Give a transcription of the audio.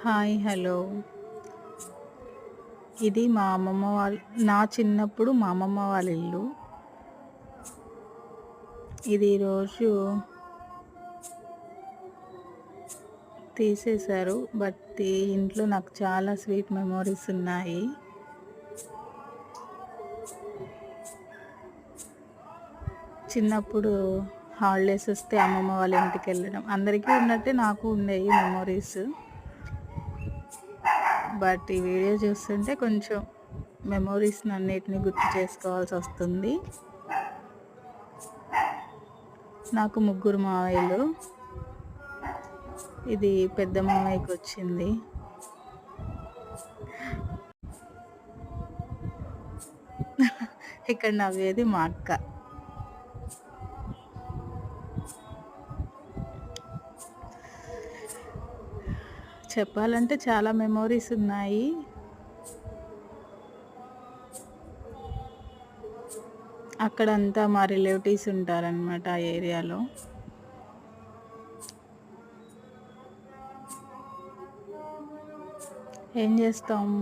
Hi! Hello! ఇది మా అమ్మమ్మ వాళ్ళ నా చిన్నప్పుడు మా అమ్మమ్మ వాళ్ళ ఇల్లు. ఇది ఈరోజు తీసేశారు. బట్ ఈ ఇంట్లో నాకు చాలా స్వీట్ మెమోరీస్ ఉన్నాయి. చిన్నప్పుడు హాలిడేస్ వస్తే అమ్మమ్మ వాళ్ళ ఇంటికెళ్ళడం. అందరికీ ఉన్నట్టే నాకు ఉండేయి మెమోరీస్. బట్ ఈ వీడియో చూస్తుంటే కొంచెం మెమోరీస్‌ని అన్నిటిని గుర్తు చేసుకోవాల్సొస్తుంది. నాకు ముగ్గురు మావయ్యలు. ఇది పెద్ద మావయ్యకొచ్చింది. ఇక్కడ నవ్వేది మా అక్క. చెప్పాలంటే చాలా మెమోరీస్ ఉన్నాయి. అక్కడంతా మా రిలేటివ్స్ ఉంటారనమాట ఆ ఏరియాలో. ఏం చేస్తాం?